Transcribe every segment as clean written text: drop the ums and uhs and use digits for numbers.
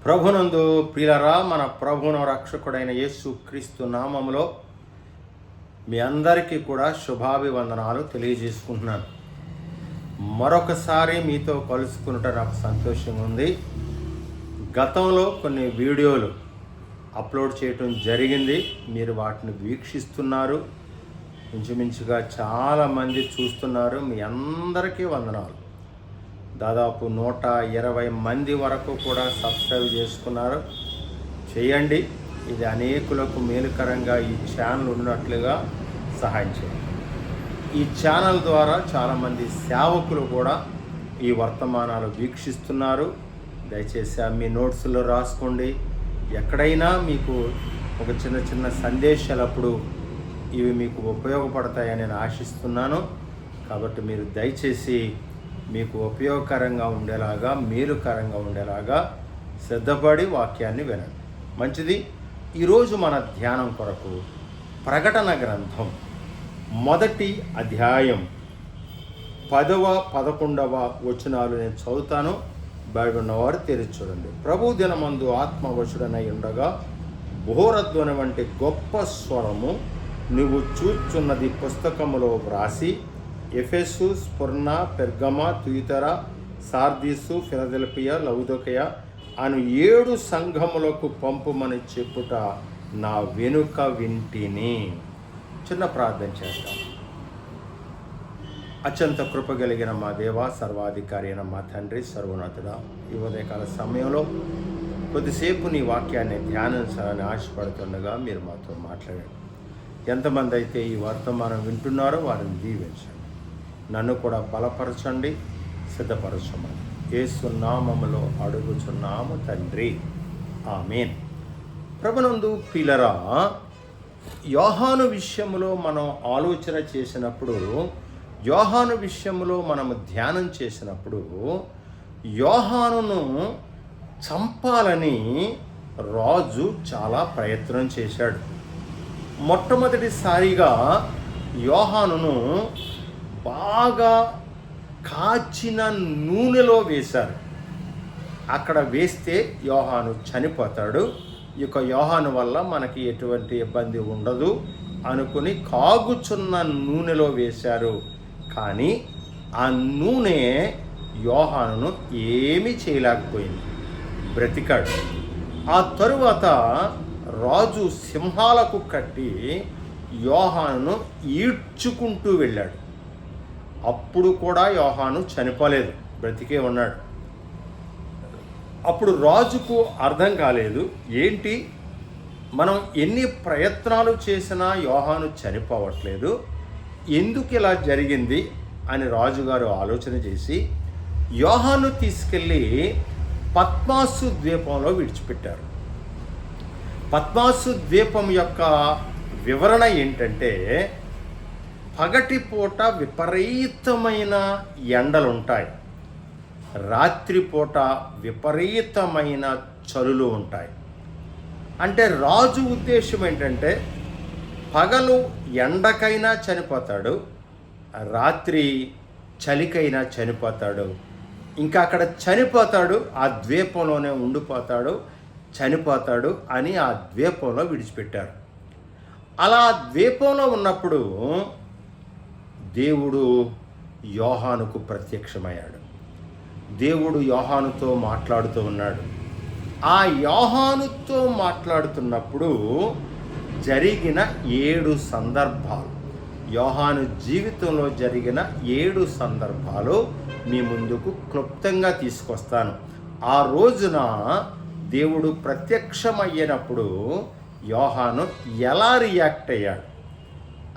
ప్రభునందు ప్రియులరా, మన ప్రభువును రక్షకుడైన యేసు క్రీస్తు నామములో మీ అందరికీ కూడా శుభాభివందనాలు తెలియజేసుకుంటున్నాను. మరొకసారి మీతో కలుసుకున్నట్టు నాకు సంతోషంగా ఉంది. గతంలో కొన్ని వీడియోలు అప్లోడ్ చేయటం జరిగింది. మీరు వాటిని వీక్షిస్తున్నారు, ఇంచుమించుగా చాలామంది చూస్తున్నారు. మీ అందరికీ వందనాలు. దాదాపు 120 మంది వరకు కూడా సబ్స్క్రైబ్ చేసుకున్నారు. చేయండి, ఇది అనేకులకు మేలుకరంగా ఈ ఛానల్ ఉన్నట్లుగా సహాయం చేయండి. ఈ ఛానల్ ద్వారా చాలామంది సేవకులు కూడా ఈ వర్తమానాలు వీక్షిస్తున్నారు. దయచేసి మీ నోట్స్లో రాసుకోండి. ఎక్కడైనా మీకు ఒక చిన్న సందేశాలప్పుడు ఇవి మీకు ఉపయోగపడతాయని నేను ఆశిస్తున్నాను. కాబట్టి మీరు దయచేసి మీకు ఉపయోగకరంగా ఉండేలాగా, మేలుకరంగా ఉండేలాగా శ్రద్ధపడి వాక్యాన్ని వినండి. మంచిది. ఈరోజు మన ధ్యానం కొరకు ప్రకటన గ్రంథం 1వ అధ్యాయం 10వ 11వ వచనాలు నేను చదువుతాను. బైబిల్ ఉన్నవారు తెరిచి చూడండి. ప్రభు దినమందు ఆత్మవశుడనై ఉండగా బోరధ్వని వంటి గొప్ప స్వరము నువ్వు చూచున్నది పుస్తకములో వ్రాసి ఎఫెసు, స్ఫుర్ణ, పెర్గమ, తుయితర, సార్దీసు, ఫిలదెల్ఫియా, లౌదోకయ అను 7 సంఘములకు పంపుమని చెప్పుట నా వెనుక వింటిని. చిన్న ప్రార్థన చేద్దాం. అత్యంత కృపగలిగిన మా దేవ, సర్వాధికారి అయిన మా తండ్రి, సర్వోన్నతుడా, ఈ ఉదయకాల సమయంలో కొద్దిసేపు నీ వాక్యాన్ని ధ్యానించాలని ఆశపడుతుండగా మీరు మాతో మాట్లాడండి. ఎంతమంది అయితే ఈ వర్తమానం వింటున్నారో వారిని దీవించండి. నన్ను కూడా బలపరచండి, సిద్ధపరచమని యేసు నామములో అడుగుచున్నాము తండ్రి, ఆమేన్. ప్రభునందు ప్రియులారా, యోహాను విషయంలో మనం ఆలోచన చేసినప్పుడు, యోహాను విషయంలో మనము ధ్యానం చేసినప్పుడు, యోహానును చంపాలని రాజు చాలా ప్రయత్నం చేశాడు. మొట్టమొదటిసారిగా యోహానును బాగా కాచిన నూనెలో వేశారు. అక్కడ వేస్తే యోహాను చనిపోతాడు, ఇక యోహాను వల్ల మనకి ఎటువంటి ఇబ్బంది ఉండదు అనుకుని కాగుచున్న నూనెలో వేశారు. కానీ ఆ నూనె యోహానును ఏమీ చేయలేకపోయింది, బ్రతికాడు. ఆ తరువాత రాజు సింహాలకు కట్టి యోహానును ఈడ్చుకుంటూ వెళ్ళాడు. అప్పుడు కూడా యోహాను చనిపోలేదు, బ్రతికే ఉన్నాడు. అప్పుడు రాజుకు అర్థం కాలేదు, ఏంటి మనం ఎన్ని ప్రయత్నాలు చేసినా యోహాను చనిపోవట్లేదు, ఎందుకు ఇలా జరిగింది అని రాజుగారు ఆలోచన చేసి యోహాను తీసుకెళ్ళి పద్మాసు ద్వీపంలో విడిచిపెట్టారు. పద్మాసు ద్వీపం యొక్క వివరణ ఏంటంటే, పగటిపూట విపరీతమైన ఎండలుంటాయి, రాత్రిపూట విపరీతమైన చలులు ఉంటాయి. అంటే రాజు ఉద్దేశం ఏంటంటే, పగలు ఎండకైనా చనిపోతాడు, రాత్రి చలికైనా చనిపోతాడు, ఇంకా అక్కడ చనిపోతాడు, ఆ ద్వీపంలోనే ఉండిపోతాడు, చనిపోతాడు అని ఆ ద్వీపంలో విడిచిపెట్టారు. అలా ద్వీపంలో ఉన్నప్పుడు దేవుడు యోహానుకు ప్రత్యక్షమయ్యాడు. దేవుడు యోహానుతో మాట్లాడుతూ ఉన్నాడు. ఆ యోహానుతో మాట్లాడుతున్నప్పుడు జరిగిన 7 సందర్భాలు, యోహాను జీవితంలో జరిగిన 7 సందర్భాలు మీ ముందుకు క్లుప్తంగా తీసుకొస్తాను. ఆ రోజున దేవుడు ప్రత్యక్షమయ్యినప్పుడు యోహాను ఎలా రియాక్ట్ అయ్యాడు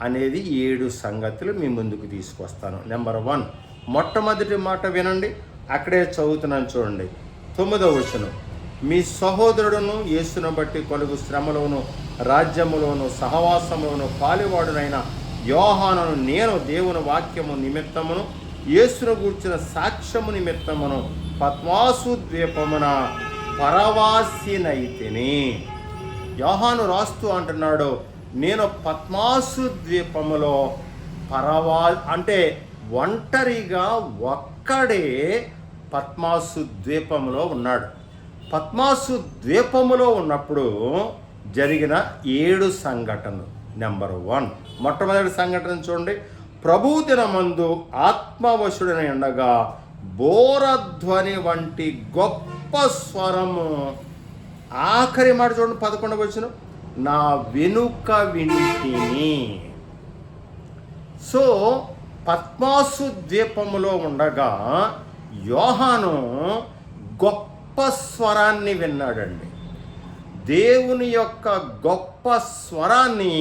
అనేది 7 సంగతులు మీ ముందుకు తీసుకొస్తాను. నెంబర్ 1, మొట్టమొదటి మాట వినండి. అక్కడే చదువుతున్నాను చూడండి. 9వ వచనం. మీ సహోదరుడును యేసును బట్టి కలుగు శ్రమలోను రాజ్యములోను సహవాసములోను పాలివాడునైన యోహానును నేను దేవుని వాక్యము నిమిత్తమును యేసును గూర్చిన సాక్ష్యము నిమిత్తమును పద్మాసు ద్వీపమున పరవాసినైతిని. యోహాను రాస్తూ అంటున్నాడు, నేను పద్మాసు ద్వీపములో అంటే ఒంటరిగా ఒక్కడే పద్మాసు ద్వీపంలో ఉన్నాడు. పద్మాసు ద్వీపములో ఉన్నప్పుడు జరిగిన 7 సంఘటనలు. నెంబర్ 1, మొట్టమొదటి సంఘటన చూడండి. ప్రభువు దినమందు ఆత్మవశుడని ఉండగా బోరధ్వని వంటి గొప్ప స్వరము, ఆఖరి మాట చూడండి 11వ వచనం, నా వెనుక వింటిని. సో పద్మాసు ద్వీపములో ఉండగా యోహాను గొప్ప స్వరాన్ని విన్నాడండి. దేవుని యొక్క గొప్ప స్వరాన్ని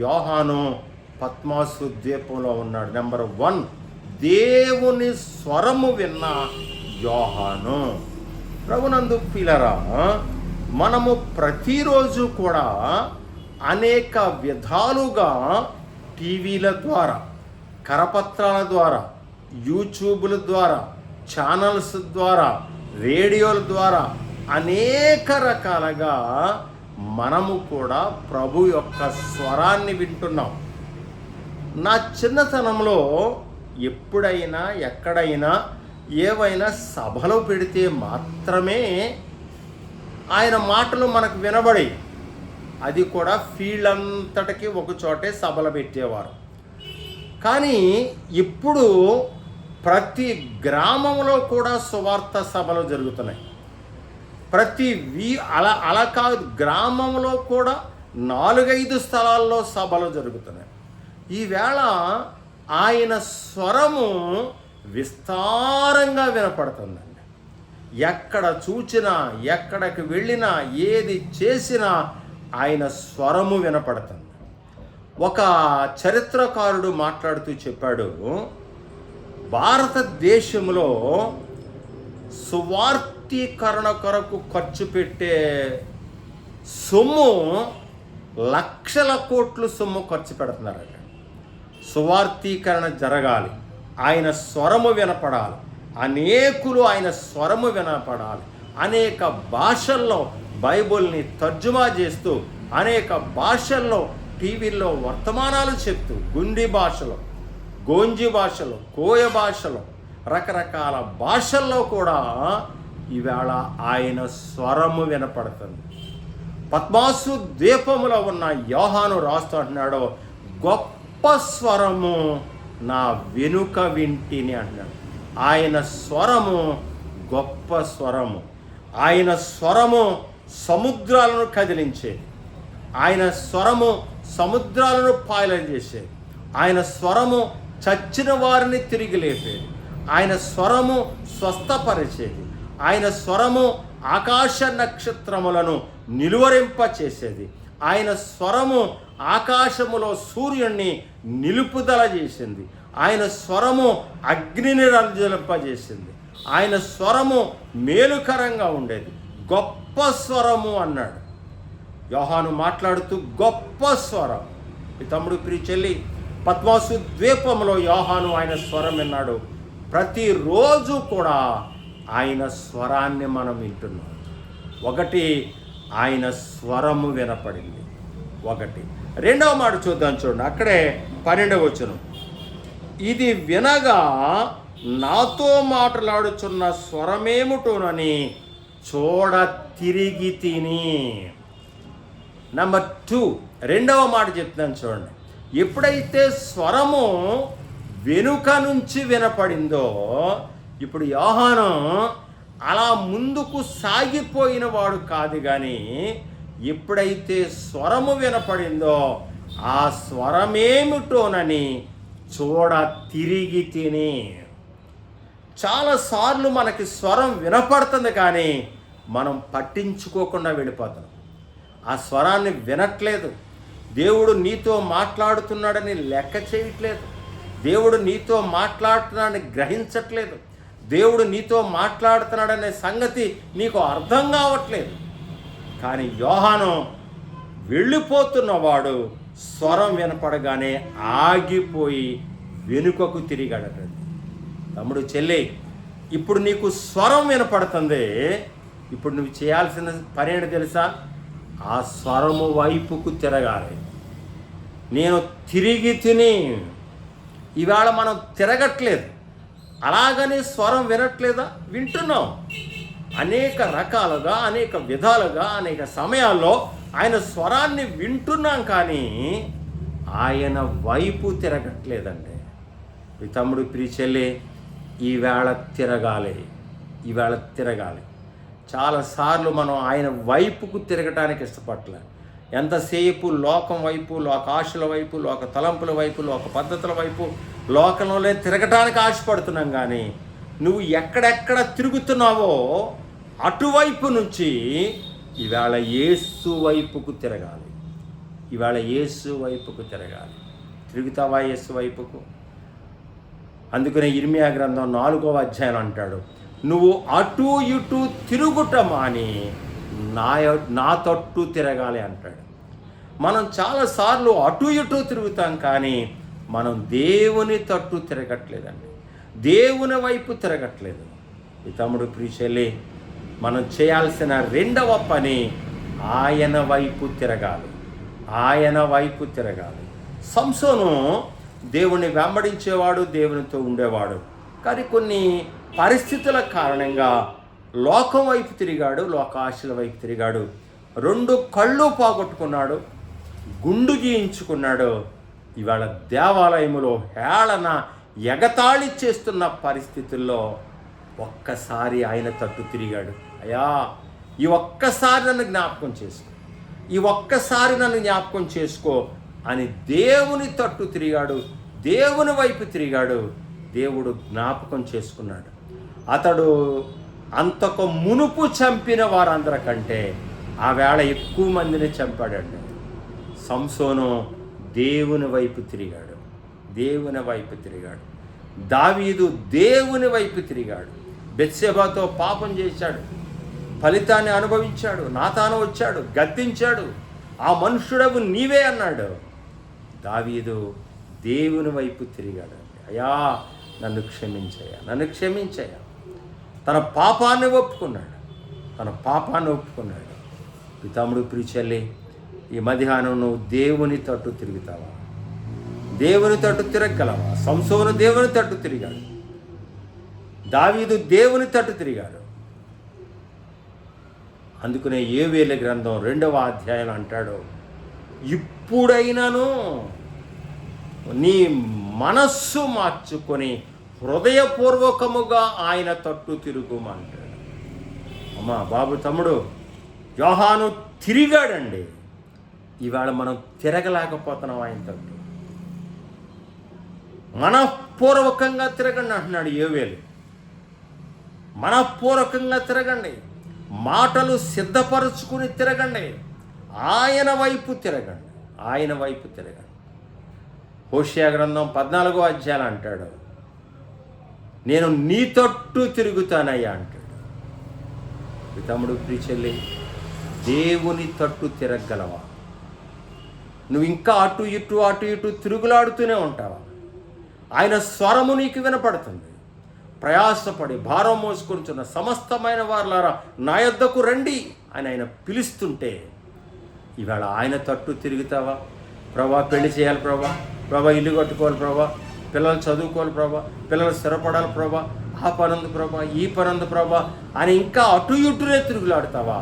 యోహాను పద్మాసు ద్వీపంలో ఉన్నాడు. నెంబర్ 1, దేవుని స్వరము విన్న యోహాను. ప్రభునందు ప్రియులారా, మనము ప్రతిరోజు కూడా అనేక విధాలుగా టీవీల ద్వారా, కరపత్రాల ద్వారా, యూట్యూబ్ల ద్వారా, ఛానల్స్ ద్వారా, రేడియోల ద్వారా అనేక రకాలుగా మనము కూడా ప్రభు యొక్క స్వరాన్ని వింటున్నాం. నా చిన్నతనంలో ఎప్పుడైనా ఎక్కడైనా ఏవైనా సభలు పెడితే మాత్రమే ఆయన మాటలు మనకు వినబడి, అది కూడా ఫీల్డ్ అంతటికి ఒక చోటే సభలు పెట్టేవారు. కానీ ఇప్పుడు ప్రతి గ్రామంలో కూడా సువార్త సభలు జరుగుతున్నాయి. అలా కాదు, గ్రామంలో కూడా 4-5 స్థలాల్లో సభలు జరుగుతున్నాయి. ఈవేళ ఆయన స్వరము విస్తారంగా వినపడుతుందండి. ఎక్కడ చూచినా, ఎక్కడికి వెళ్ళినా, ఏది చేసినా ఆయన స్వరము వినపడుతుంది. ఒక చరిత్రకారుడు మాట్లాడుతూ చెప్పాడు, భారతదేశంలో సువార్తీకరణ కొరకు ఖర్చు పెట్టే సొమ్ము లక్షల కోట్లు సొమ్ము ఖర్చు పెడుతున్నారట. సువార్తీకరణ జరగాలి, ఆయన స్వరము వినపడాలి, అనేకులు ఆయన స్వరము వినపడాలి, అనేక భాషల్లో బైబిల్ని తర్జుమా చేస్తూ, అనేక భాషల్లో టీవీల్లో వర్తమానాలు చెప్తూ, గుండి భాషలో, గోంజి భాషలో, కోయ భాషలో, రకరకాల భాషల్లో కూడా ఈవేళ ఆయన స్వరము వినపడుతుంది. పద్మాసు ద్వీపములో ఉన్న యోహాను రాస్తూ అంటున్నాడు, గొప్ప స్వరము నా వెనుక వింటిని అంటున్నాడు. ఆయన స్వరము గొప్ప స్వరము. ఆయన స్వరము సముద్రాలను కదిలించేది. ఆయన స్వరము సముద్రాలను పాయలం చేసేది. ఆయన స్వరము చచ్చిన వారిని తిరిగి లేపేది. ఆయన స్వరము స్వస్థపరిచేది. ఆయన స్వరము ఆకాశ నక్షత్రములను నిలువరింప చేసేది. ఆయన స్వరము ఆకాశములో సూర్యుణ్ణి నిలుపుదల చేసింది. ఆయన స్వరము అగ్నిని రజ్జలింపజేసింది. ఆయన స్వరము మేలుకరంగా ఉండేది. గొప్ప స్వరము అన్నాడు యోహాను మాట్లాడుతూ. గొప్ప స్వరం. ఈ తమ్ముడు ప్రియ చెల్లి, పద్మాసు ద్వీపంలో యోహాను ఆయన స్వరం విన్నాడు. ప్రతిరోజు కూడా ఆయన స్వరాన్ని మనం వింటున్నాం. ఒకటి, ఆయన స్వరము వినపడింది. ఒకటి. రెండవ మాట చూద్దాం, చూడండి. అక్కడే 12వ వచనం, ఇది వినగా నాతో మాట్లాడుచున్న స్వరమేమిటోనని చూడ తిరిగి తిని. నెంబర్ 2, రెండవ మాట చెప్తున్నాను చూడండి. ఎప్పుడైతే స్వరము వెనుక నుంచి వినపడిందో, ఇప్పుడు యోహాను అలా ముందుకు సాగిపోయిన వాడు కాదు, కానీ ఎప్పుడైతే స్వరము వినపడిందో ఆ స్వరమేమిటోనని చూడ తిరిగి తిని. చాలాసార్లు మనకి స్వరం వినపడుతుంది, కానీ మనం పట్టించుకోకుండా వెళ్ళిపోతాం. ఆ స్వరాన్ని వినట్లేదు. దేవుడు నీతో మాట్లాడుతున్నాడని లెక్క చేయట్లేదు. దేవుడు నీతో మాట్లాడుతున్నాడని గ్రహించట్లేదు. దేవుడు నీతో మాట్లాడుతున్నాడనే సంగతి నీకు అర్థం కావట్లేదు. కానీ యోహాను వెళ్ళిపోతున్నవాడు స్వరం వినపడగానే ఆగిపోయి వెనుకకు తిరిగాడటండి. తమ్ముడు, చెల్లి, ఇప్పుడు నీకు స్వరం వినపడుతుంది. ఇప్పుడు నువ్వు చేయాల్సిన పని ఏంటి తెలుసా? ఆ స్వరము వైపుకు తిరగాలి. నేను తిరిగి తిని. ఇవాళ మనం తిరగట్లేదు. అలాగని స్వరం వినట్లేదా? వింటున్నాం. అనేక రకాలుగా, అనేక విధాలుగా, అనేక సమయాల్లో ఆయన స్వరాన్ని వింటున్నాం, కానీ ఆయన వైపు తిరగట్లేదండి. మీ తమ్ముడు, ప్రియ చెల్లి, ఈవేళ తిరగాలి. చాలాసార్లు మనం ఆయన వైపుకు తిరగటానికి ఇష్టపడలే. ఎంతసేపు లోకం వైపు, లోక ఆశల వైపు, లోక తలంపుల వైపు, లోక పద్ధతుల వైపు, లోకంలో తిరగటానికి ఆశపడుతున్నాం, కానీ నువ్వు ఎక్కడెక్కడ తిరుగుతున్నావో అటువైపు నుంచి ఈవేళ యేసు వైపుకు తిరగాలి. తిరుగుతావా యేసు వైపుకు? అందుకనే ఇర్మియా గ్రంథం 4వ అధ్యాయం అంటాడు, నువ్వు అటు ఇటు తిరుగుట మాని నా తట్టు తిరగాలి అంటాడు. మనం చాలాసార్లు అటు ఇటు తిరుగుతాం, కానీ మనం దేవుని తట్టు తిరగట్లేదండి, దేవుని వైపు తిరగట్లేదు. ఈ తమ్ముడు, ప్రియ చెల్లి, మనం చేయాల్సిన రెండవ పని ఆయన వైపు తిరగాలి. సంసోను దేవుణ్ణి వెంబడించేవాడు, దేవునితో ఉండేవాడు, కానీ కొన్ని పరిస్థితుల కారణంగా లోకం వైపు తిరిగాడు, లోక ఆశల వైపు తిరిగాడు. 2 కళ్ళు పోగొట్టుకున్నాడు, గుండు గీయించుకున్నాడు. ఇవాళ దేవాలయములో హేళన, ఎగతాళి చేస్తున్న పరిస్థితుల్లో ఒక్కసారి ఆయన తట్టు తిరిగాడు. అయ్యా, ఈ ఒక్కసారి నన్ను జ్ఞాపకం చేసుకో అని దేవుని తట్టు తిరిగాడు, దేవుని వైపు తిరిగాడు. దేవుడు జ్ఞాపకం చేసుకున్నాడు. అతడు అంతకు మునుపు చంపిన వారందరికంటే ఆ వేళ ఎక్కువ మందిని చంపాడండి. సంసోను దేవుని వైపు తిరిగాడు. దావీదు దేవుని వైపు తిరిగాడు. బెత్షెబాతో పాపం చేశాడు, ఫలితాన్ని అనుభవించాడు. నాతాను వచ్చాడు, గద్దించాడు, ఆ మనుష్యుడవు నీవే అన్నాడు. దావీదు దేవుని వైపు తిరిగాడు. అయ్యా, నన్ను క్షమించయ్యా. తన పాపాన్ని ఒప్పుకున్నాడు. ఈ తమ్ముడు, ప్రియ చెల్లి, ఈ మధ్యాహ్నం నువ్వు దేవుని తట్టు తిరుగుతావా? దేవుని తట్టు తిరగలవా? సంసోను దేవుని తట్టు తిరిగాడు, దావీదు దేవుని తట్టు తిరిగాడు. అందుకనే యోవేలు గ్రంథం 2వ అధ్యాయం అంటాడు, ఇప్పుడైనాను నీ మనస్సు మార్చుకొని హృదయపూర్వకముగా ఆయన తట్టు తిరుగుమంటాడు. అమ్మా, బాబు, తమ్ముడు, యోహాను తిరిగాడండి. ఇవాళ మనం తిరగలేకపోతున్నాం ఆయన తట్టు. మనఃపూర్వకంగా తిరగండి అంటున్నాడు యోవేలు. మనఃపూర్వకంగా తిరగండి, మాటలు సిద్ధపరుచుకుని తిరగండి, ఆయన వైపు తిరగండి. హోషేయ గ్రంథం 14వ అధ్యాయం అంటాడు, నేను నీ తట్టు తిరుగుతానయ్యా అంటాడు. తమ్ముడు, ప్రియ చెల్లి, దేవుని తట్టు తిరగలవా? నువ్వు ఇంకా అటు ఇటు తిరుగులాడుతూనే ఉంటావా? ఆయన స్వరము నీకు వినపడుతుంది. ప్రయాసపడి భారం మోసుకొంచున్న సమస్తమైన వారులారా నా యొద్దకు రండి అని ఆయన పిలుస్తుంటే ఇవాళ ఆయన తట్టు తిరుగుతావా? ప్రభా, పెళ్లి చేయాలి ప్రభా, ఇల్లు కట్టుకోవాలి ప్రభా, పిల్లలు చదువుకోవాలి ప్రభా, పిల్లలు స్థిరపడాలి ప్రభా, ఆ పనుంది ప్రభా, ఈ పనుంది ప్రభా అని ఇంకా అటు ఇటునే తిరుగులాడుతావా?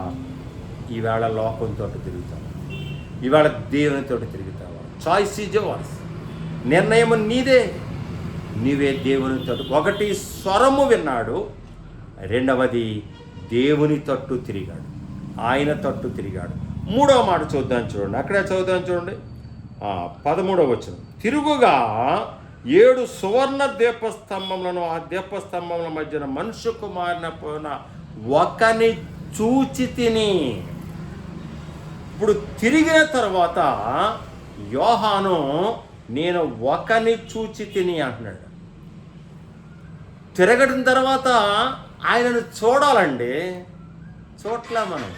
ఈవేళ లోకంతో తిరుగుతావా? ఇవాళ దేవునితో తిరుగుతావా? Choice is yours. నిర్ణయం నీవే దేవునితో. ఒకటి స్వరము విన్నాడు, రెండవది దేవుని తట్టు తిరిగాడు, ఆయన తట్టు తిరిగాడు. 3వ మాట చూడండి, అక్కడే చూడండి, 13వ వచనం. తిరుగుగా 7 సువర్ణ దీపస్తంభములను, ఆ దీపస్తంభముల మధ్యన మనుష్య కుమారుని పోయిన ఒకని చూచి తిని. ఇప్పుడు తిరిగిన తర్వాత యోహాను నేను ఒకని చూచి తిని అంటున్నాడు. తిరగడం తర్వాత ఆయనను చూడాలండి, చూడలే మనం.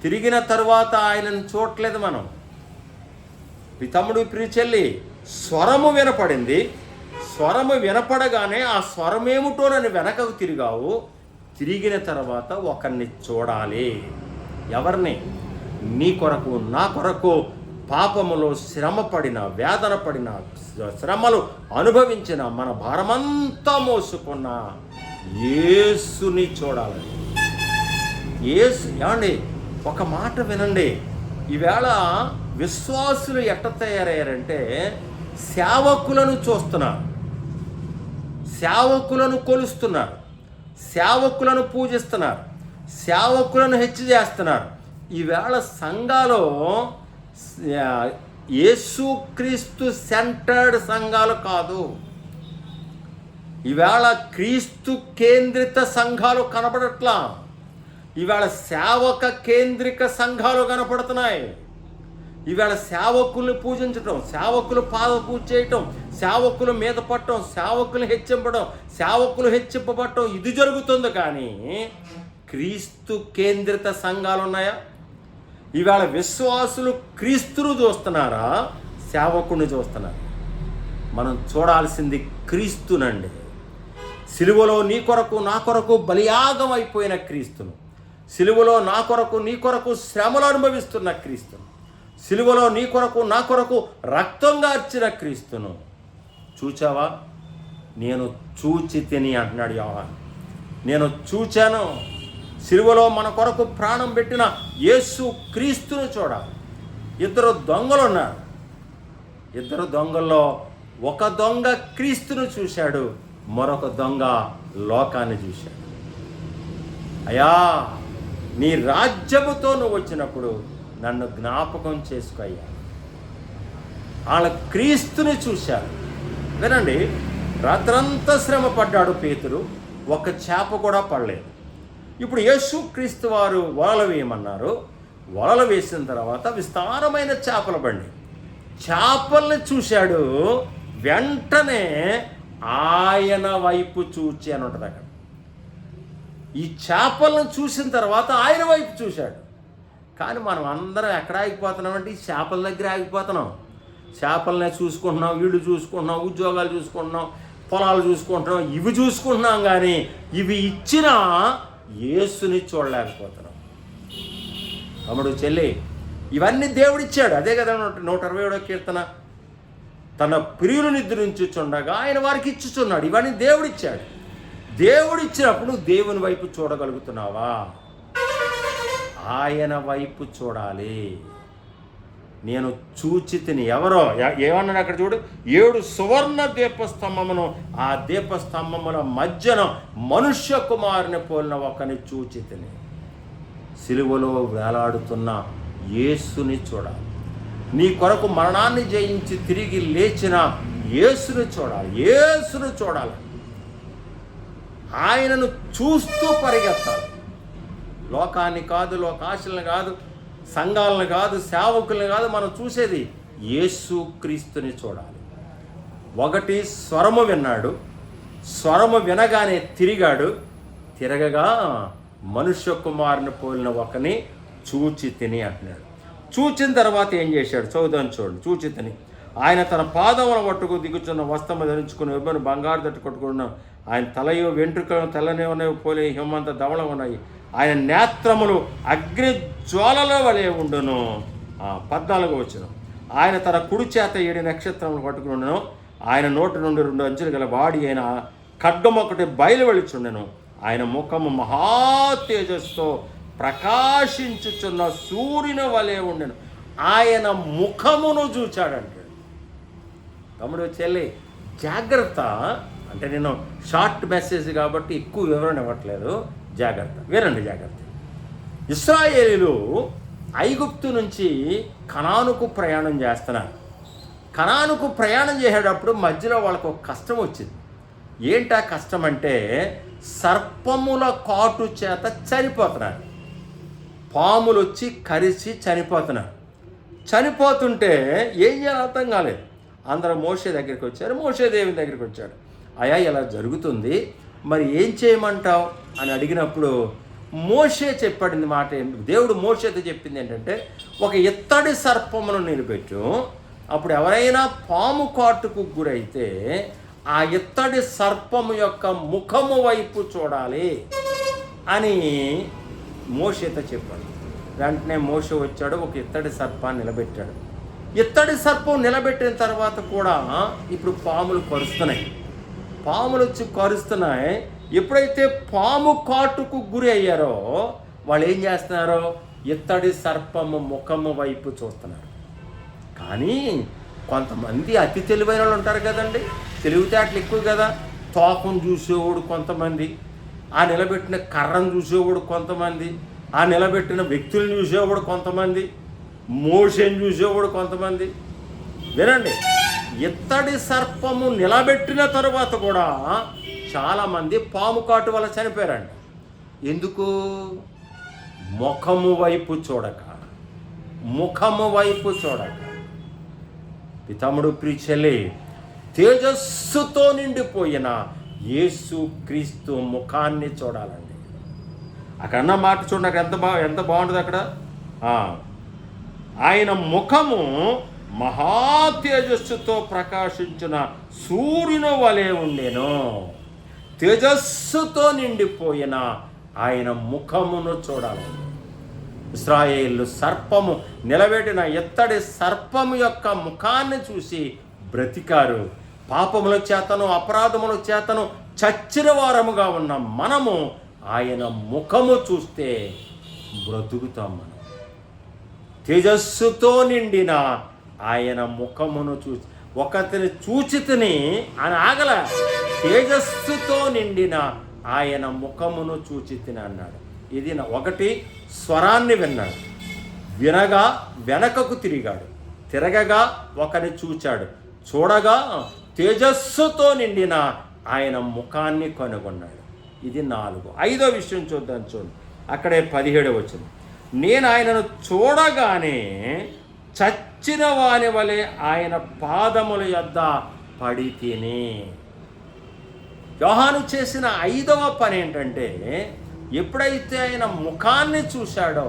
తిరిగిన తర్వాత ఆయనను చూడలేదు మనం. మీ తమ్ముడు, ప్రియ చెల్లి, స్వరము వినపడింది. స్వరము వినపడగానే ఆ స్వరమేమిటో నన్ను వెనకకు తిరిగావు. తిరిగిన తర్వాత ఒకరిని చూడాలి. ఎవరిని? నీ కొరకు, నా కొరకు పాపములో శ్రమపడిన, వేదన పడిన, శ్రమలు అనుభవించిన, మన భారమంతా మోసుకున్న యేసుని చూడాలని. ఏమండి ఒక మాట వినండి, ఈవేళ విశ్వాసులు ఎట్ట తయారయ్యారంటే సేవకులను చూస్తున్నారు, సేవకులను కొలుస్తున్నారు, సేవకులను పూజిస్తున్నారు, సేవకులను హెచ్చు చేస్తున్నారు. ఈవేళ సంఘాలు యేసుక్రీస్తు సెంటర్డ్ సంఘాలు కాదు, ఈవేళ క్రీస్తు కేంద్రిత సంఘాలు కనపడట్లా, ఈవేళ సేవక కేంద్రిక సంఘాలు కనపడుతున్నాయి. ఈవేళ సేవకుల్ని పూజించటం, సేవకులు పాద పూజ చేయటం, సేవకులు మీద పట్టడం, సేవకులు హెచ్చింపడం, సేవకులు హెచ్చింపబడటం ఇది జరుగుతుంది. కానీ క్రీస్తు కేంద్రిత సంఘాలు ఉన్నాయా? ఈవేళ విశ్వాసులు క్రీస్తును చూస్తున్నారా, సేవకుని చూస్తున్నారు? మనం చూడాల్సింది క్రీస్తునండి. సిలువలో నీ కొరకు నా కొరకు బలియాగం అయిపోయిన క్రీస్తును, సిలువలో నా కొరకు నీ కొరకు శ్రమలు అనుభవిస్తున్న క్రీస్తును, సిలువలో నీ కొరకు నా కొరకు రక్తంగా అర్చిన క్రీస్తును చూచావా? నేను చూచి తిని అంటున్నాడు యోహాను. నేను చూచాను. సిలువలో మన కొరకు ప్రాణం పెట్టిన యేసు క్రీస్తును చూడాలి. ఇద్దరు దొంగలు ఉన్నారు. ఇద్దరు దొంగల్లో ఒక దొంగ క్రీస్తును చూశాడు, మరొక దొంగ లోకాన్ని చూశాడు. అయ్యా, నీ రాజ్యముతో నువ్వు వచ్చినప్పుడు నన్ను జ్ఞాపకం చేసుకోయ్యా. వాళ్ళ క్రీస్తుని చూశారు. వినండి, రాత్రంతా శ్రమ పడ్డాడు పేతురు, ఒక్క చేప కూడా పడలేదు. ఇప్పుడు యేసుక్రీస్తు వారు వలలు వేయమన్నారు. వలలు వేసిన తర్వాత విస్తారమైన చేపల బండి, చేపల్ని చూశాడు. వెంటనే ఆయన వైపు చూచి అని ఉంటుంది అక్కడ. ఈ చేపలను చూసిన తర్వాత ఆయన వైపు చూశాడు. కానీ మనం అందరం ఎక్కడ ఆగిపోతున్నామంటే ఈ చేపల దగ్గర ఆగిపోతున్నాం. చేపలనే చూసుకుంటున్నాం, వీళ్ళు చూసుకుంటున్నాం, ఉద్యోగాలు చూసుకుంటున్నాం, పొలాలు చూసుకుంటున్నాం, ఇవి చూసుకుంటున్నాం. కానీ ఇవి ఇచ్చినా యేసుని చూడలేకపోతున్నాం. తమ్ముడు, చెల్లి, ఇవన్నీ దేవుడిచ్చాడు. అదే కదా 127వ కీర్తన, తన ప్రియులు నిద్రించుచుండగా ఆయన వారికి ఇచ్చుచున్నాడు. ఇవన్నీ దేవుడిచ్చాడు. దేవుడిచ్చినప్పుడు దేవుని వైపు చూడగలుగుతున్నావా? ఆయన వైపు చూడాలి. నేను చూచి తిని, ఎవరో ఏమన్నాడు అక్కడ చూడు, 7 సువర్ణ దీపస్తంభమును, ఆ దీపస్తంభముల మధ్యన మనుష్య కుమారుని పోలిన ఒకని చూచి తిని. సిలువలో వేలాడుతున్న యేసుని చూడాలి. నీ కొరకు మరణాన్ని జయించి తిరిగి లేచిన యేసుని చూడాలి. యేసుని చూడాలి. ఆయనను చూస్తూ పరిగెత్తాలి. లోకాన్ని కాదు, లోకాశలను కాదు, సంఘాలను కాదు, సేవకుల్ని కాదు, మనం చూసేది యేసుక్రీస్తుని చూడాలి. ఒకటి స్వరము విన్నాడు, స్వరము వినగానే తిరిగాడు, తిరగగా మనుష్య కుమారుని పోలిన ఒకని చూచి తిని అంటున్నాడు. చూచిన తర్వాత ఏం చేశాడు? చదువుదాం చూడండి. చూచి తిని ఆయన తన పాదముల మట్టుకు దిగుచున్న వస్త్రము ధరించుకుని ఇవ్వని బంగారు దట్టు కొట్టుకున్న ఆయన తలయో వెంట్రుకలు తెల్లనే ఉన్నాయి, పోలే హిమంత ధవళం ఉన్నాయి. ఆయన నేత్రములు అగ్ని జ్వాలలో వలె ఉండును. 14వ వచనం, ఆయన తన కుడి చేత 7 నక్షత్రములు పట్టుకుని ఉండను. ఆయన నోటి నుండి 2 అంచులు గల వాడి అయిన ఖడ్గం ఒకటి బయలు వెళుచుండెను. ఆయన ముఖము మహా తేజస్సుతో ప్రకాశించుచున్న సూర్యుని వలె ఉండెను. ఆయన ముఖమును చూచాడంటాడు. తమ్ముడు, చెల్లి, జాగ్రత్త. అంటే నేను షార్ట్ మెసేజ్ కాబట్టి ఎక్కువ వివరణ ఇవ్వట్లేదు, జాగ్రత్త వినండి, జాగ్రత్త. ఇశ్రాయేలీలు ఐగుప్తు నుంచి కనానుకు ప్రయాణం చేస్తున్నారు. కనానుకు ప్రయాణం చేసేటప్పుడు మధ్యలో వాళ్ళకు ఒక కష్టం వచ్చింది. ఏంటా కష్టం అంటే సర్పముల కాటు చేత చనిపోతున్నారు. పాములు వచ్చి కరిచి చనిపోతున్నారు. చనిపోతుంటే ఏం చేయాలో అర్థం కాలేదు. అందరూ మోషే దగ్గరికి వచ్చారు. మోషే దేవుని దగ్గరికి వచ్చాడు. అయ్యా, ఇలా జరుగుతుంది, మరి ఏం చేయమంటావు అని అడిగినప్పుడు మోషే చెప్పాడింది మాట. దేవుడు మోషేతో చెప్పింది ఏంటంటే, ఒక ఇత్తడి సర్పమును నిలబెట్టు, అప్పుడు ఎవరైనా పాము కాటుకు గురైతే ఆ ఇత్తడి సర్పము యొక్క ముఖము వైపు చూడాలి అని మోషేతో చెప్పాడు. వెంటనే మోషే వచ్చాడు, ఒక ఇత్తడి సర్పాన్ని నిలబెట్టాడు. ఇత్తడి సర్పం నిలబెట్టిన తర్వాత కూడా ఇప్పుడు పాములు కరుస్తున్నాయి. పాములు వచ్చి కరుస్తున్నాయి. ఎప్పుడైతే పాము కాటుకు గురి అయ్యారో వాళ్ళు ఏం చేస్తున్నారు? ఇత్తడి సర్పము ముఖము వైపు చూస్తున్నారు. కానీ కొంతమంది అతి తెలివైన వాళ్ళు ఉంటారు కదండి, తెలివితేటలు ఎక్కువ కదా. తోకను చూసేవాడు కొంతమంది, ఆ నిలబెట్టిన కర్రను చూసేవాడు కొంతమంది, ఆ నిలబెట్టిన వ్యక్తులను చూసేవాడు కొంతమంది, మోషని చూసేవాడు కొంతమంది. వినండి, ఇత్తడి సర్పము నిలబెట్టిన తరువాత కూడా చాలామంది పాము కాటు వల్ల చనిపోయారండి. ఎందుకు? ముఖము వైపు చూడక, ముఖము వైపు చూడక. పితముడు ప్రిచెల్లి, తేజస్సుతో నిండిపోయిన యేసు క్రీస్తు ముఖాన్ని చూడాలండి. అక్కడ అన్న మాట చూడండి, అక్కడ ఎంత బాగుంటుంది అక్కడ. ఆయన ముఖము మహా తేజస్సుతో ప్రకాశించిన సూర్యుని వలె ఉండెను. తేజస్సుతో నిండిపోయిన ఆయన ముఖమును చూడాలి. ఇశ్రాయేలు సర్పము నిలబెట్టిన ఇత్తడి సర్పము యొక్క ముఖాన్ని చూసి బ్రతికారు. పాపముల చేతను అపరాధముల చేతను చచ్చిన వారముగా ఉన్న మనము ఆయన ముఖము చూస్తే బ్రతుకుతాం. మనం తేజస్సుతో నిండిన ఆయన ముఖమును చూసి, ఒకతిని చూచితిని అని ఆగల, తేజస్సుతో నిండిన ఆయన ముఖమును చూచితిని అన్నాడు. ఇది ఒకటి, స్వరాన్ని విన్నాడు, వినగా వెనకకు తిరిగాడు, తిరగగా ఒకని చూచాడు, చూడగా తేజస్సుతో నిండిన ఆయన ముఖాన్ని కనుగొన్నాడు. ఇది 4. 5వ విషయం చూద్దాం. చూడండి, అక్కడే 17 వచ్చింది. నేను ఆయనను చూడగానే చచ్చిన వాని వలె ఆయన పాదముల యొద్ద పడి తిని. యోహాను చేసిన 5వ పని ఏంటంటే, ఎప్పుడైతే ఆయన ముఖాన్ని చూశాడో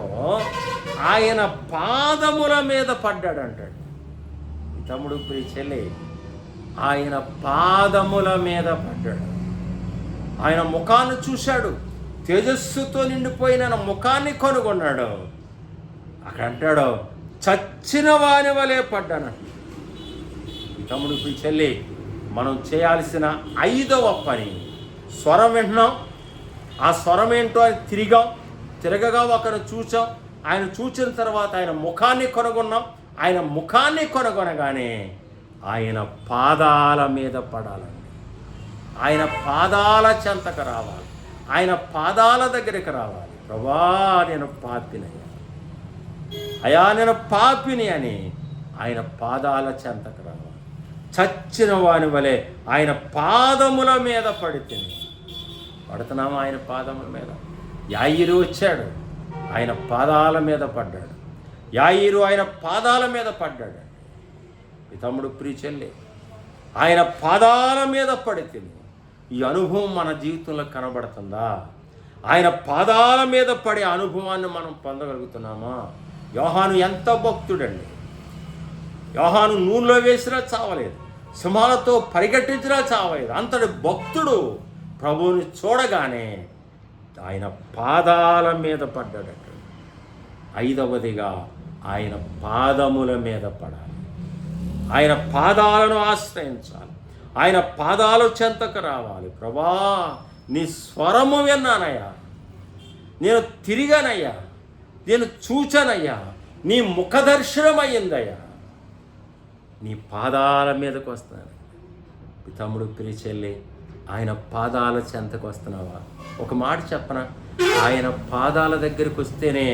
ఆయన పాదముల మీద పడ్డాడు అంటాడు. తమ్ముడు ప్రిచెల్లి, ఆయన పాదముల మీద పడ్డాడు. ఆయన ముఖాన్ని చూశాడు, తేజస్సుతో నిండిపోయిన ముఖాన్ని కనుగొన్నాడు. అక్కడ అంటాడు, చచ్చిన వాని వలె పడ్డాను. తమ్ముడు ప్రిచెల్లి, మనం చేయాల్సిన 5వ పని, స్వరం వింటున్నాం, ఆ స్వరం ఏంటో అని తిరగగా ఒకరు చూచాం, ఆయన చూచిన తర్వాత ఆయన ముఖాన్ని కనుగొన్నాం. ఆయన ముఖాన్ని కనుగొనగానే ఆయన పాదాల మీద పడాలండి. ఆయన పాదాల చెంతకు రావాలి, ఆయన పాదాల దగ్గరికి రావాలి. ప్రభా, నేను పాపినయ్యా, అయా నేను పాపిని అని ఆయన పాదాల చెంతకు రావాలి. చచ్చిన వాని వలె ఆయన పాదముల మీద పడుతున్నాము. ఆయన పాదముల మీద. యాయిరు వచ్చాడు, ఆయన పాదాల మీద పడ్డాడు. యాయిరు ఆయన పాదాల మీద పడ్డాడు. ఈ తమ్ముడు ప్రిచెల్లి, ఆయన పాదాల మీద పడితే ఈ అనుభవం మన జీవితంలో కనబడుతుందా? ఆయన పాదాల మీద పడే అనుభవాన్ని మనం పొందగలుగుతున్నామా? యోహాను ఎంత భక్తుడండి. యోహాను నూనెలో వేసినా చావలేదు, సింహాలతో పరిగెట్టించినా చావలేదు. అంతటి భక్తుడు ప్రభువుని చూడగానే ఆయన పాదాల మీద పడ్డాడట. 5వదిగా ఆయన పాదముల మీద పడాలి. ఆయన పాదాలను ఆశ్రయించాలి, ఆయన పాదాల చెంతకు రావాలి. ప్రభా, నీ స్వరము విన్నానయ్యా, నేను తిరిగానయ్యా, నేను చూచానయ్యా, నీ ముఖదర్శనం అయ్యిందయ్యా, నీ పాదాల మీదకు వస్తున్నాను. తమ్ముడు ప్రిచెల్లి, ఆయన పాదాల చెంతకు వస్తున్నావా? ఒక మాట చెప్పనా, ఆయన పాదాల దగ్గరికి వస్తేనే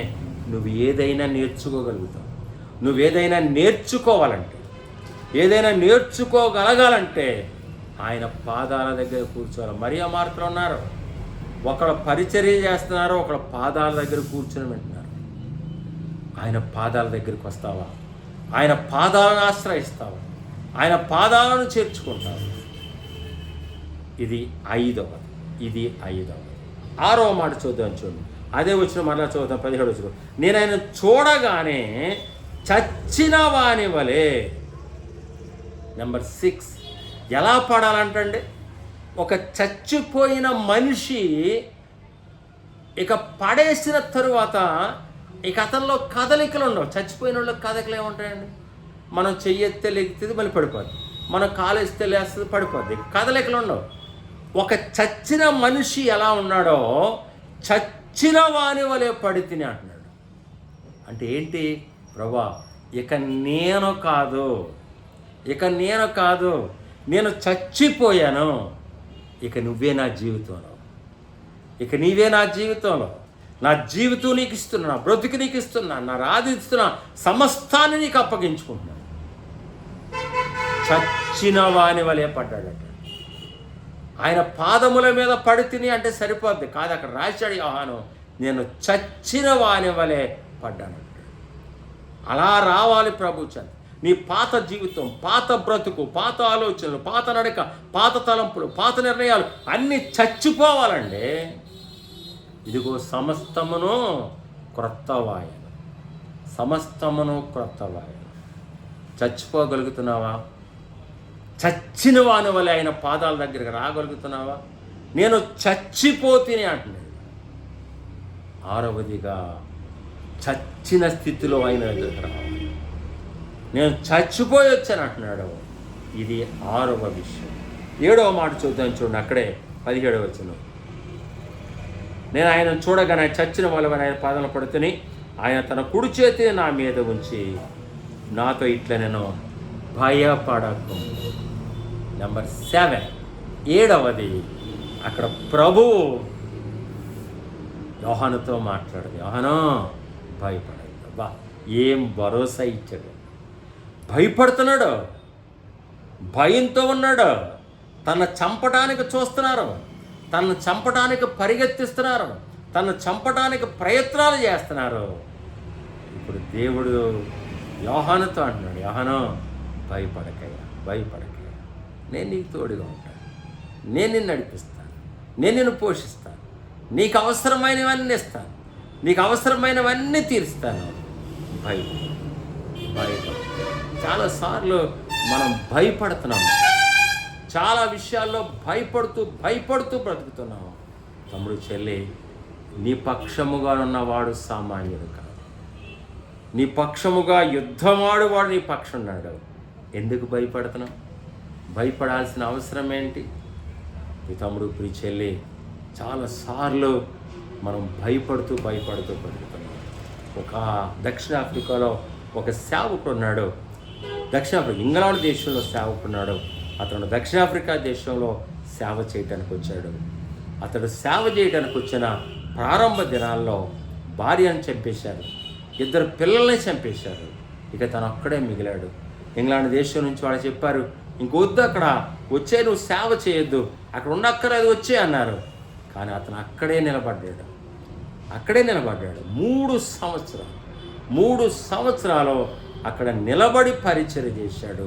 నువ్వు ఏదైనా నేర్చుకోగలుగుతావు. నువ్వేదైనా నేర్చుకోవాలంటే, ఏదైనా నేర్చుకోగలగాలంటే ఆయన పాదాల దగ్గర కూర్చోవాలి. మరియా మార్తలు ఉన్నారు, ఒకళ్ళు పరిచర్య చేస్తున్నారు, ఒకళ్ళ పాదాల దగ్గర కూర్చొని వింటున్నారు. ఆయన పాదాల దగ్గరికి వస్తావా? ఆయన పాదాలను ఆశ్రయిస్తావా? ఆయన పాదాలను చేర్చుకుంటావు. ఇది 5వది. ఇది 5వది. 6వ మాట చూద్దాం. చూడండి, అదే వచ్చిన మరలా చూద్దాం. 17 వచ్చిన, నేను ఆయన చూడగానే చచ్చిన వాని వలె. నెంబర్ 6, ఎలా పడాలంటండి? ఒక చచ్చిపోయిన మనిషి ఇక పడేసిన తరువాత ఇక అతనిలో కదలికలు ఉండవు. చచ్చిపోయిన వాళ్ళకి కదలికలు ఏముంటాయండి? మనం చెయ్యెత్తే లెగుతుంది, మళ్ళీ పడిపోద్ది, మనం కాలేస్తే లేస్తుంది, పడిపోద్ది, కదలికలు ఉండవు. ఒక చచ్చిన మనిషి ఎలా ఉన్నాడో, చచ్చిన వాని వలె పడి తిని అంటున్నాడు. అంటే ఏంటి? ప్రభా, ఇక నేను కాదు, నేను చచ్చిపోయాను, ఇక నువ్వే నా జీవితంలో, ఇక నీవే నా జీవితంలో, నా జీవితం నీకు ఇస్తున్నా, నా బ్రతుకు నీకు ఇస్తున్నా, నా రాధిస్తున్నా, సమస్తాన్ని నీకు అప్పగించుకుంటున్నాను. చచ్చిన వాని వలె పడ్డాడట. ఆయన పాదముల మీద పడి తిని అంటే సరిపోద్ది కాదు, అక్కడ రాశాడు యోహాను, నేను చచ్చిన వాని వలె పడ్డాను. అలా రావాలి ప్రభు చెంత. నీ పాత జీవితం, పాత బ్రతుకు, పాత ఆలోచనలు, పాత నడక, పాత తలంపులు, పాత నిర్ణయాలు అన్నీ చచ్చిపోవాలండి. ఇదిగో సమస్తమును క్రొత్తవాయను, సమస్తమును క్రొత్తవాయను. చచ్చిపోగలుగుతున్నావా? చచ్చిన వాని వల్ల ఆయన పాదాల దగ్గరికి రాగలుగుతున్నావా? నేను చచ్చిపోతేనే అంటున్నాడు. ఆరవదిగా చచ్చిన స్థితిలో ఆయన దగ్గరికి రావాలి. నేను చచ్చిపోయి వచ్చాను అంటున్నాడు. ఇది 6వ విషయం. 7వ మాట చూద్దాం, చూడండి, అక్కడే 17వ వచనం. నేను ఆయన చూడగానే చచ్చిన వాళ్ళని ఆయన పాదాలు పడుతుని ఆయన తన కుడి చేతిని నా మీద ఉంచి నాతో ఇట్లా నేను భయపడకు. నెంబర్ 7, 7వది, అక్కడ ప్రభువు యోహానుతో మాట్లాడదు. యోహాను భయపడదు. బా, ఏం భరోసా ఇచ్చాడు. భయపడుతున్నాడు, భయంతో ఉన్నాడు. తను చంపడానికి చూస్తున్నారు, తనను చంపడానికి పరిగెత్తిస్తున్నారు, తను చంపడానికి ప్రయత్నాలు చేస్తున్నారు. ఇప్పుడు దేవుడు యోహానుతో అంటున్నాడు, యోహాను భయపడకయ్యా, నేను నీకు తోడుగా ఉంటాను, నేను నిన్ను నడిపిస్తాను, నేను నిన్ను పోషిస్తాను, నీకు అవసరమైనవన్నీ ఇస్తాను, నీకు అవసరమైనవన్నీ తీరుస్తాను. భయపడు. చాలాసార్లు మనం భయపడుతున్నాము, చాలా విషయాల్లో భయపడుతూ బ్రతుకుతున్నాము. తమ్ముడు, చెల్లి, నీ పక్షముగా ఉన్నవాడు సామాన్యుడు కాదు. నీ పక్షముగా యుద్ధమాడువాడు నీ పక్షం ఉన్నాడు. ఎందుకు భయపడుతున్నావు? భయపడాల్సిన అవసరం ఏంటి? ఈ తమ్ముడు, ఈ చెల్లి, చాలాసార్లు మనం భయపడుతూ బ్రతుకుతున్నాం. ఒక దక్షిణాఫ్రికాలో ఒక సేవకుడు ఉన్నాడు. ఇంగ్లాండ్ దేశంలో సేవకున్నాడు. అతను దక్షిణాఫ్రికా దేశంలో సేవ చేయడానికి వచ్చాడు. అతడు సేవ చేయడానికి వచ్చిన ప్రారంభ దినాల్లో భార్యను చంపేశారు, 2 పిల్లల్ని చంపేశారు. ఇక తను అక్కడే మిగిలాడు. ఇంగ్లాండ్ దేశం నుంచి వాళ్ళు చెప్పారు, ఇంకొద్దు, అక్కడ వచ్చే, నువ్వు సేవ చేయొద్దు, అక్కడ ఉండక్కర్లేదు, వచ్చే అన్నారు. కానీ అతను అక్కడే నిలబడ్డాడు. 3 సంవత్సరాలు అక్కడ నిలబడి పరిచర్య చేశాడు.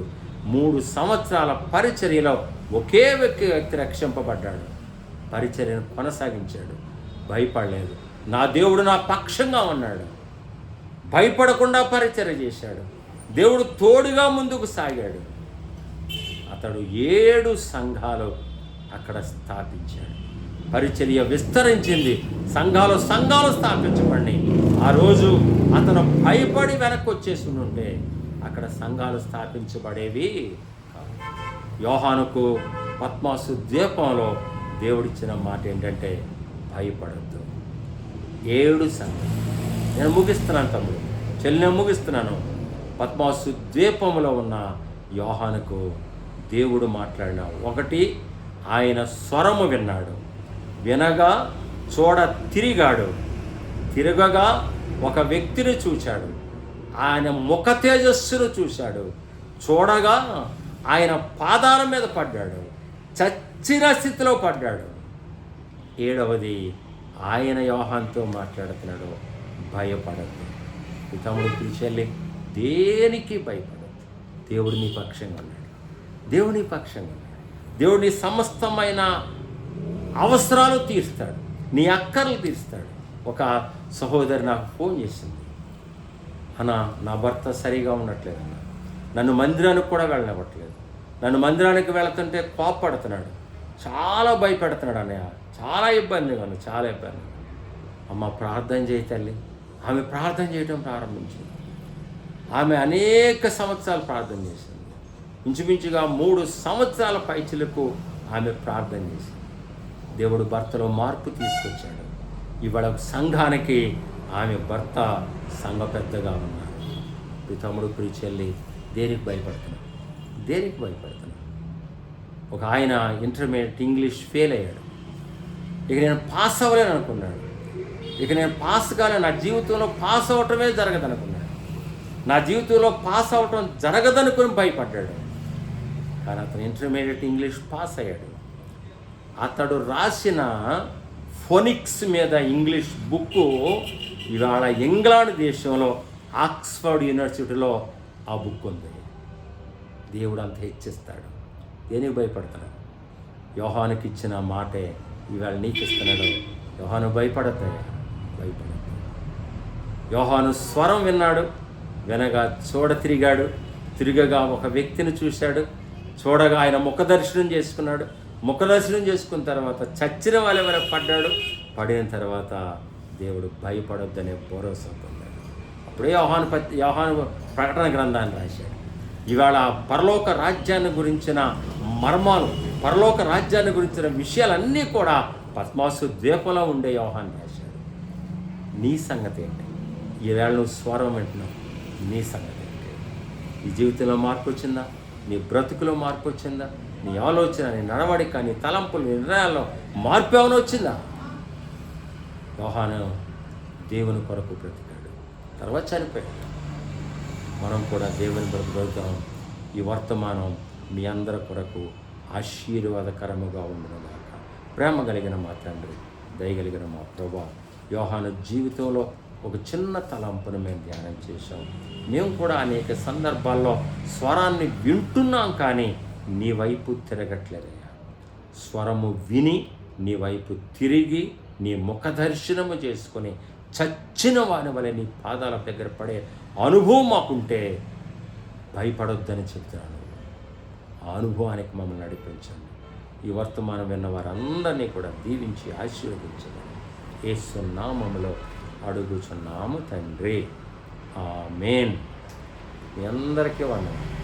3 సంవత్సరాల పరిచర్యలో ఒకే వ్యక్తి రక్షింపబడ్డాడు. పరిచర్యను కొనసాగించాడు, భయపడలేదు. నా దేవుడు నా పక్షంగా ఉన్నాడు, భయపడకుండా పరిచర్య చేశాడు. దేవుడు తోడుగా ముందుకు సాగాడు. అతడు 7 సంఘాలు అక్కడ స్థాపించాడు. పరిచర్య విస్తరించింది, సంఘాలు స్థాపించబడి, ఆ రోజు అతను భయపడి వెనక్కి వచ్చేసి ఉంటే అక్కడ సంఘాలు స్థాపించబడేవి కాదు. యోహానుకు పద్మాసు ద్వీపంలో దేవుడిచ్చిన మాట ఏంటంటే, భయపడద్దు. 7 సంఘాలు. నేను ముగిస్తున్నాను తమ్ముడు, చెల్లి, ముగిస్తున్నాను. పద్మాసు ద్వీపంలో ఉన్న యోహానుకు దేవుడు మాట్లాడిన 1, ఆయన స్వరము విన్నాడు, వినగా తిరగగా ఒక వ్యక్తిని చూశాడు, ఆయన ముఖ తేజస్సును చూశాడు, చూడగా ఆయన పాదాల మీద పడ్డాడు, చచ్చిన స్థితిలో పడ్డాడు. 7వది, ఆయన యోహానుతో మాట్లాడుతున్నాడు, భయపడద్దు. ఈ తమ్ముడు, పిలిచెల్లి, దేనికి భయపడద్దు. దేవుడు నీ పక్షంగా ఉన్నాడు. దేవుడు నీ సమస్తమైన అవసరాలు తీరుస్తాడు, నీ అక్కర్లు తీరుస్తాడు. ఒక సహోదరి నాకు ఫోన్ చేసింది, నా భర్త సరిగా ఉండట్లేదన్న, నన్ను మందిరానికి కూడా వెళ్ళనివ్వట్లేదు, నన్ను మందిరానికి వెళుతుంటే కోపడుతున్నాడు, చాలా భయపెడుతున్నాడు అన్నయ్య, చాలా ఇబ్బందిగా ఉంది, చాలా ఇబ్బంది. అమ్మ, ప్రార్థన చేయి తల్లి. ఆమె ప్రార్థన చేయడం ప్రారంభించింది. ఆమె అనేక సంవత్సరాలు ప్రార్థన చేసింది. ఇంచుమించుగా 3 సంవత్సరాల పైచిలకు ఆమె ప్రార్థన చేసింది. దేవుడు భర్తలో మార్పు తీసుకొచ్చాడు. ఇవాళ సంఘానికి ఆమె భర్త సంఘ పెద్దగా ఉన్నారు. ఈ తమ్ముడు ప్రియ చెల్లి దేనికి భయపడుతున్నాడు? దేనికి భయపడుతున్నాడు? ఒక ఆయన ఇంటర్మీడియట్ ఇంగ్లీష్ ఫెయిల్ అయ్యాడు. ఇక నేను పాస్ అవ్వలేను అనుకున్నాడు. ఇక నేను పాస్ కాలే, నా జీవితంలో పాస్ అవ్వటమే జరగదనుకున్నాడు. నా జీవితంలో పాస్ అవ్వటం జరగదనుకుని భయపడ్డాడు. కానీ అతను ఇంటర్మీడియట్ ఇంగ్లీష్ పాస్ అయ్యాడు. అతడు రాసిన ఫోనిక్స్ మీద ఇంగ్లీష్ బుక్కు ఇవాళ ఇంగ్లాండ్ దేశంలో ఆక్స్ఫర్డ్ యూనివర్సిటీలో ఆ బుక్ ఉంది. దేవుడు అంత హెచ్చిస్తాడు. దేనికి భయపడతాడు? యోహానుకి ఇచ్చిన మాటే ఇవాళ నీకు ఇస్తున్నాడు. యోహాను భయపడతాయా? భయపడతాయి. యోహాను స్వరం విన్నాడు, వినగా తిరగగా ఒక వ్యక్తిని చూశాడు. చూడగా ఆయన ముఖదర్శనం చేసుకున్నాడు. ముఖదర్శనం చేసుకున్న తర్వాత చచ్చిన వాళ్ళ వరకు పడ్డాడు. పడిన తర్వాత దేవుడు భయపడొద్దనే భరోసా పొందాడు. అప్పుడే యోహాను ప్రకటన గ్రంథాన్ని రాశాడు. ఇవాళ పరలోక రాజ్యాన్ని గురించిన మర్మాలు, పరలోక రాజ్యాన్ని గురించిన విషయాలన్నీ కూడా పద్మాసు ద్వీపంలో ఉండే యోహాను రాశాడు. నీ సంగతి ఏంటి? ఈవేళ నువ్వు స్వరం వింటున్నావు, నీ సంగతి ఏంటి? నీ జీవితంలో మార్పు వచ్చిందా? నీ బ్రతుకులో మార్పు వచ్చిందా? నీ ఆలోచన, నీ నడవడిక, నీ తలంపులు, నీ నిర్ణయాల్లో మార్పు ఏమైనా వచ్చిందా? యోహాను దేవుని కొరకు బ్రతికాడు, తర్వాత చనిపోయాడు. మనం కూడా దేవుని బ్రతుకుతాం. ఈ వర్తమానం మీ అందరి కొరకు ఆశీర్వాదకరముగా ఉండునుగాక. ప్రేమ కలిగిన మా తండ్రి, దయగలిగిన మా ప్రభువా, యోహాను జీవితంలో ఒక చిన్న తలంపును మేము ధ్యానం చేశాం. మేము కూడా అనేక సందర్భాల్లో స్వరాన్ని వింటున్నాం, కానీ నీ వైపు తిరగట్లేదయ్యా. స్వరము విని నీ వైపు తిరిగి నీ ముఖ దర్శనము చేసుకొని చచ్చిన వాని వలె నీ పాదాల దగ్గర పడే అనుభవం మాకుంటే భయపడొద్దని చెప్తున్నాను. ఆ అనుభవానికి మమ్మల్ని నడిపించండి. ఈ వర్తమానం విన్న వారందరినీ కూడా దీవించి ఆశీర్వదించండి. యేసు నామములో అడుగుచున్నాము తండ్రి, ఆమేన్. మీ అందరికీ వందనాలు.